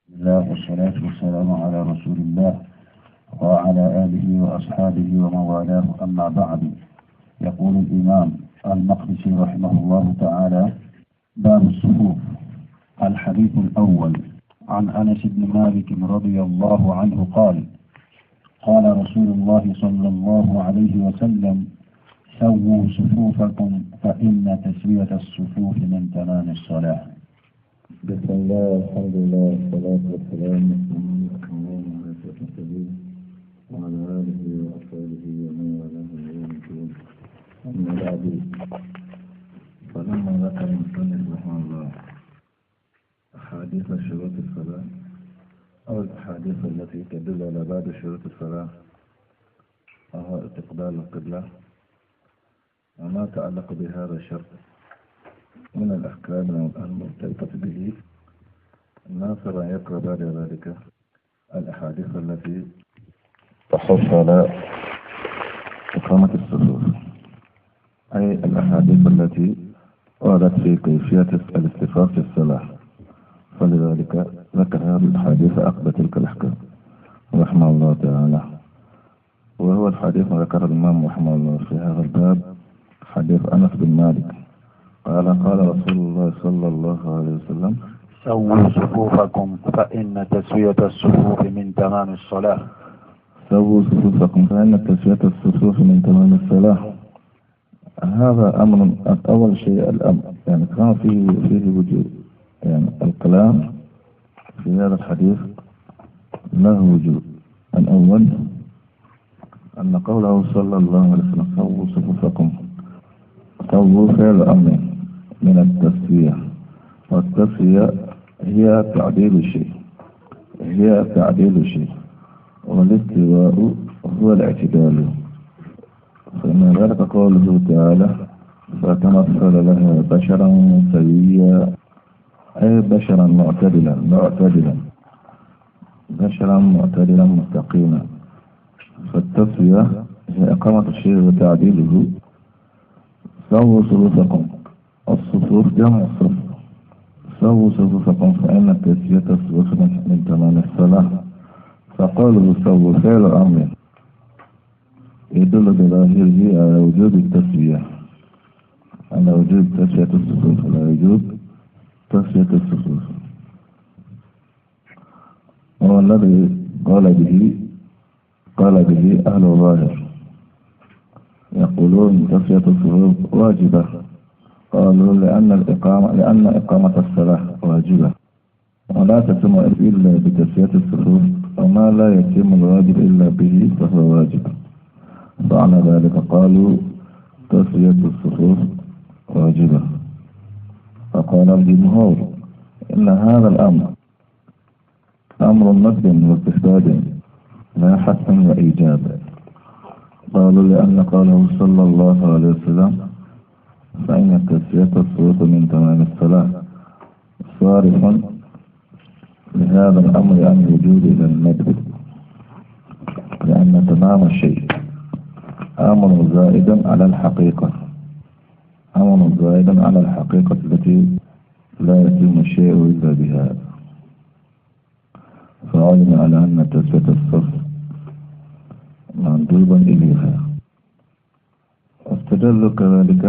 بسم الله والصلاة والسلام على رسول الله وعلى آله وأصحابه ومن والاه، أما بعد. يقول الإمام المقدسي رحمه الله تعالى: باب الصفوف. الحديث الأول عن أنس بن مالك رضي الله عنه قال: قال رسول الله صلى الله عليه وسلم: سووا صفوفكم فإن تسوية الصفوف من تمام الصلاة. بسم الله الحمد لله والصلاة والسلام على أشرف المرسلين وعلى آله وأصحابه ومن والاه إلى يوم الدين. أما بعد، فلما ذكر المصنف رحمه الله أحاديث شروط الصلاة أو الأحاديث التي تدل على بعض شروط الصلاة وهو استقبال القبلة وما تعلق بهذا الشرط من الأحكام المرتبطة به، ناصر أن يقرأ بعد ذلك الأحاديث التي تحث على إقامة الصفوف، أي الأحاديث التي وردت في كيفية الاصطفاف في الصلاة، فلذلك ذكر هذه الأحاديث أخذ تلك الأحكام رحمه الله تعالى. وهو الحديث ما ذكر الإمام رحمه الله في هذا الباب حديث أنس بن مالك قال: قال رسول الله صلى الله عليه وسلم: سووا صفوفكم فإن تسوية الصفوف من تمام الصلاة. سووا صفوفكم فإن تسوية الصفوف من تمام الصلاة. هذا أمر. أول شيء الأمر، يعني كان فيه وجود، يعني الكلام في هذا الحديث له وجود. الأول أن قوله صلى الله عليه وسلم: سووا صفوفكم، سووا فعل أمر من التسوية، والتسوية هي تعديل الشيء، والاستواء هو الاعتدال. فمن ذلك قوله تعالى: فتمثل لها بشرا سويا، أي بشرا معتدلا مستقيما. فالتسوية هي إقامة الشيء وتعديله. سووا صفوفكم، الصفوف جمع الصف. سووا صفوفكم فإن تسوية الصفوف من تمام الصلاة. فقوله سووا فعل أمر يدل بظاهره على وجوب التسوية، على وجوب تسوية الصفوف، على وجوب تسوية الصفوف. هو الذي قال به أهل الظاهر، يقولون تسوية الصفوف واجبة. قالوا لأن إقامة الصلاة واجبة، ولا تتم إلا بتسوية الصفوف، وما لا يتم الواجب إلا به فهو واجب. فعلى ذلك قالوا تسوية الصفوف واجبة. فقال الجمهور إن هذا الأمر أمر ندب واستحباب لا حتم وإيجاب. قالوا لأن قوله صلى الله عليه وسلم: فإن تسوية الصفوف من تمام الصلاة، صارف لهذا الأمر عن الوجود إلى الندب، لأن تمام الشيء أمر زائد على الحقيقة، التي لا يتم الشيء إلا بها. فعلم على أن تسوية الصف مندوبا إليها. واستدلوا كذلك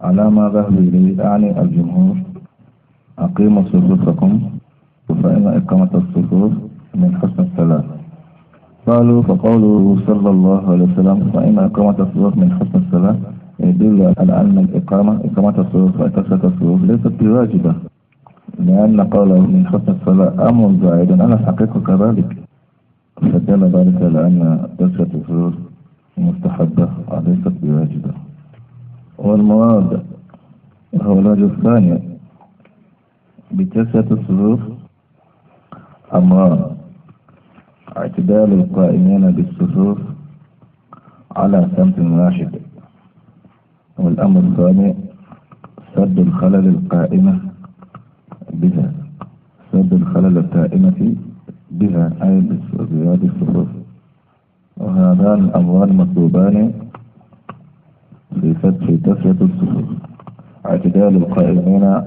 على ما ذهب إليه يعني الجمهور: أقيموا صفوفكم فإن إقامة الصفوف من حسن الصلاة. قالوا: فقوله صلى الله عليه وسلم: فإن إقامة الصفوف من حسن الصلاة يدل على أن إقامة الصفوف وتسوية الصفوف ليست بواجبة، لأن قوله من حسن الصلاة أمر زائد على الحقيقة كذلك. فدل ذلك على أن تسوية الصفوف مستحبة وليست بواجبة. والمراد هو الوجه الثاني بتسوية الصفوف أمران: اعتدال القائمين بالصفوف على سمت واحد، والأمر الثاني سد الخلل القائمة بها، أي بزيادة الصفوف. وهذان الأمران مطلوبان في تسوية الصفوف: اعتدال القائمين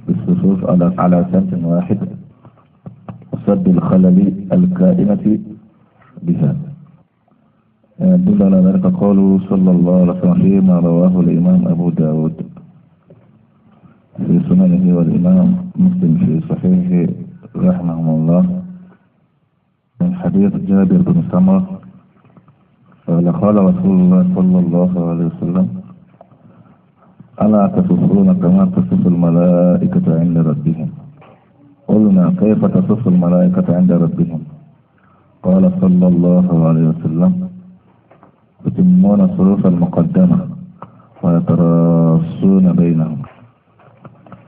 بالصفوف على سمت واحد وسد الخلل الكائنة بها. يدل على ذلك قوله صلى الله عليه وسلم فيما رواه الإمام أبو داود في سننه والإمام مسلم في صحيحه رحمه الله من حديث جابر بن سمرة قال رسول الله صلى الله عليه وسلم ألا تصفون كما تصف الملائكة عند ربهم؟ قلنا كيف تصف الملائكة عند ربهم؟ قال صلى الله عليه وسلم يتمون الصفوف المقدمة ويتراصون بينهم.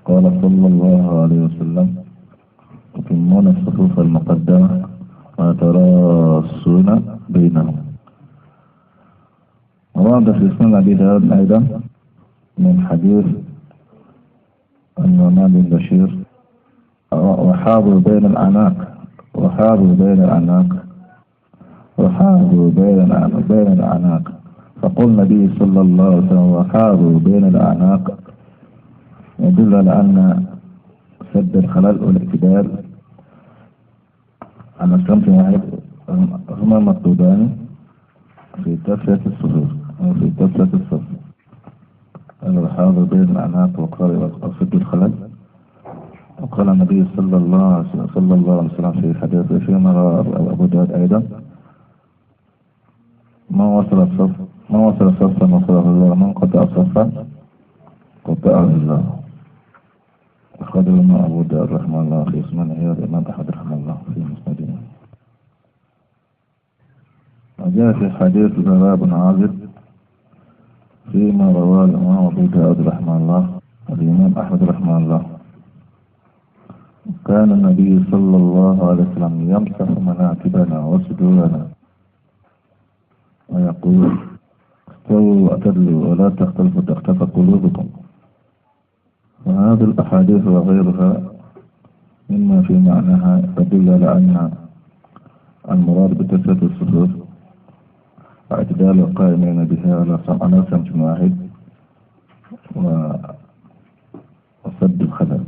قال صلى الله عليه وسلم يتمون الصفوف المقدمة ويتراصون بينهم. ورد في سنن أبي داود أيضا من حديث النعمان بن بشير وحاذوا بين الأعناق بين الأعناق فقل النبي صلى الله عليه وسلم وحاذوا بين الأعناق يدل على أن سد الخلل والاعتدال على سمت واحد هما مطلوبان في تسوية الصفوف أو في تسوية الصف. الحاذوا بين الأعناق وسد الخلل. وقال النبي صلى الله عليه وسلم في حديث فيما رواه أبو داود أيضا من وصل صفا وصله الله من قطع صفا قطعه الله. أخرجه الإمام أبو داود رحمه الله في سننه والإمام أحمد رحمه الله في مسنده. وجاء في حديث البراء بن عازب فيما رواه الإمام أبو داود رحمه الله والإمام أحمد رحمه الله كان النبي صلى الله عليه وسلم يمسح مناكبنا وصدورنا ويقول استووا واعتدلوا ولا تختلفوا تختفى قلوبكم. وهذه الأحاديث وغيرها مما في معناها تدل على أن المراد بتسوية الصفوف واعتدال القائمين بها على سمت واحد وسد الخلل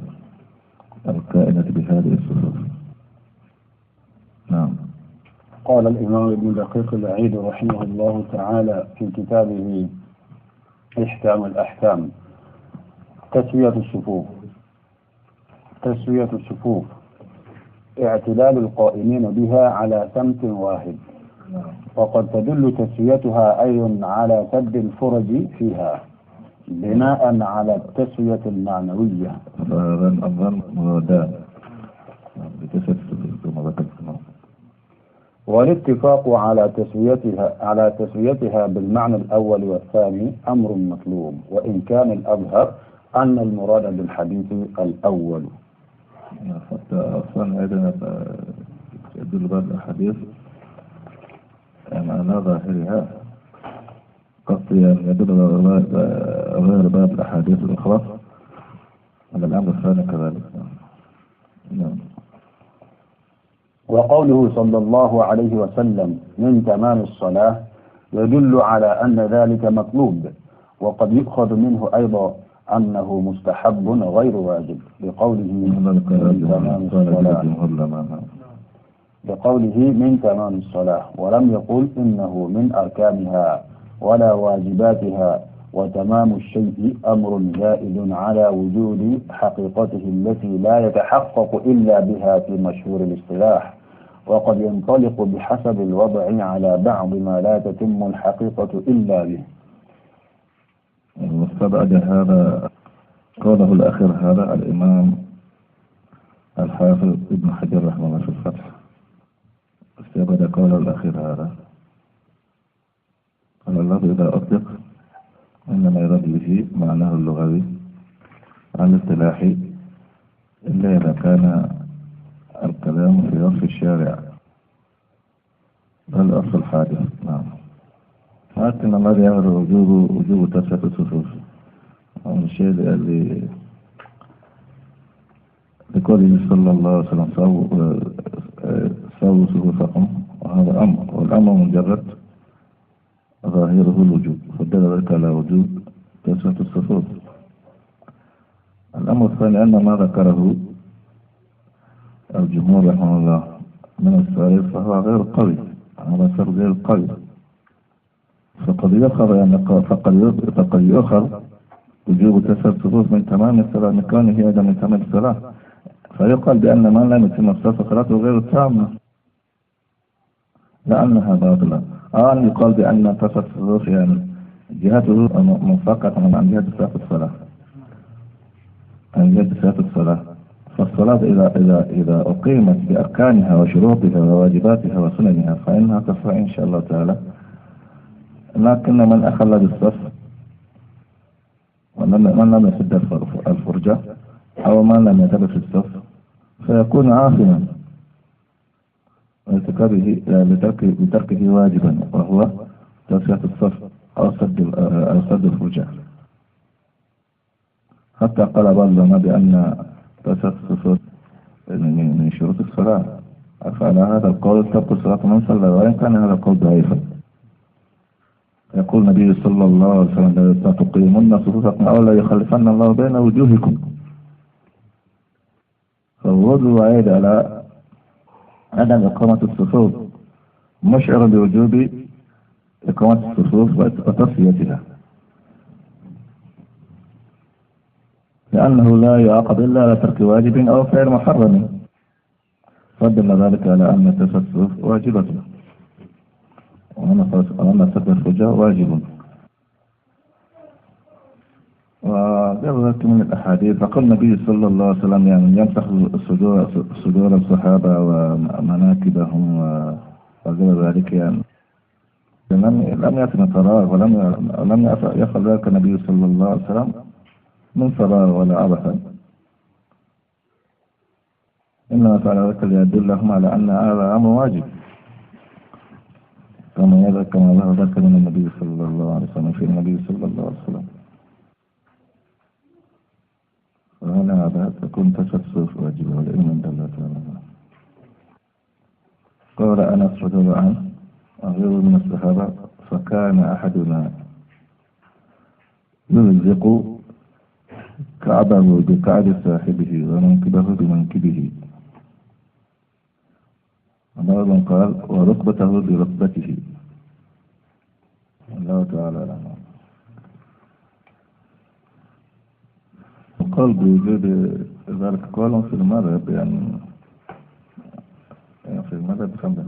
الكائنة بهذه الصفوف. نعم. قال الإمام ابن دقيق العيد رحمه الله تعالى في كتابه إحكام الأحكام تسوية الصفوف اعتدال القائمين بها على سمت واحد. وقد تدل تسويتها أيضا على سد الفرج فيها بناء على التسوية المعنوية. والاتفاق على تسويتها بالمعنى الأول والثاني أمر مطلوب، وإن كان الأظهر أن المراد بالحديث الأول. حتى أصلا أيضا يدل بعض الأحاديث على ظاهرها قصدي أن يدل غير بعض الأحاديث الأخرى على الأمر الثاني كذلك. نعم. وقوله صلى الله عليه وسلم من تمام الصلاة يدل على أن ذلك مطلوب، وقد يؤخذ منه أيضا أنه مستحب غير واجب لقوله من تمام الصلاة ولم يقل إنه من أركانها ولا واجباتها. وتمام الشيء أمر زائد على وجود حقيقته التي لا يتحقق إلا بها في مشهور الاصطلاح، وقد ينطلق بحسب الوضع على بعض ما لا تتم الحقيقة إلا به. واستبعد هذا قوله الأخير هذا الإمام الحافظ ابن حجر رحمه الله في الفتح. استبعد قوله الأخير هذا قال الله إذا أطلق إنما يراد به معناه اللغوي الاصطلاحي إلا إذا كان الكلام في وصف الشارع بل أصل الحادث. نعم. لكن الذي يرى وجوب تسوية الصفوف الشيء اللي لقوله صلى الله عليه وسلم سووا صفوفكم، وهذا أمر، والأمر مجرد ظاهره الوجوب، فدل ذلك على وجوب تسوية الصفوف. الأمر الثاني أن ما ذكره الجمهور رحمه الله من السائل فهو غير قوي، هذا سر غير قوي. فقد يؤخذ يعني فقد يؤخذ وجوب تسع صفوف من تمام الصلاة من كونه أيضا من تمام الصلاة، فيقال بأن من لم يتم الصلاة صلاته غير تامة لأنها باطلة، أو أن يقال بأن تسع صفوف يعني جهته منفقة عن جهة صلاة الصلاة، عن جهة صلاة الصلاة. فالصلاة إذا أقيمت بأركانها وشروطها وواجباتها وسننها فإنها تصح إن شاء الله تعالى. لكن من أخل بالصف ومن لم يسد الفرجة أو من لم يتبع في الصف فيكون عاصما بتركه واجبا وهو تسوية الصف أو سد الفرجة. حتى قال بعض العلماء بأن تسوية الصف من شروط الصلاة، فعلى هذا القول تبقى صلاة من صلى، وإن كان هذا القول ضعيفا. يقول النبي صلى الله عليه وسلم لا تقيمن صفوفكم أو لا يخلفن الله بين وجوهكم. فالوضوء عيد على عدم إقامة الصفوف مشعر بوجوب إقامة الصفوف وتصفيتها، لأنه لا يعاقب إلا على ترك واجب أو فعل محرم، فدل ذلك على أن تسع الصفوف واجبة وأن سد الفرجة واجب. وغير ذلك من الأحاديث فقال النبي صلى الله عليه وسلم يعني يمسح صدور الصحابة ومناكبهم وغير ذلك، يعني لم يأتي من فراغ ولم يفعل ذلك النبي صلى الله عليه وسلم من فراغ ولا عبثا، إنما فعل ذلك ليدلهم على أن هذا أمر واجب كما ظهر ذلك من النبي صلى الله عليه وسلم في النبي صلى الله عليه وسلم. وهنا هذا تكون تسفسف واجبه والعلم عند الله تعالى. قال أنس رضي الله عنه وغيره من الصحابة فكان أحدنا يلزق كعبه بكعب صاحبه ومنكبه بمنكبه، وبعض قال وركبته بركبته. الله تعالى أعلم. وقال بوجود ذلك قال في المذهب يعني في المذهب 5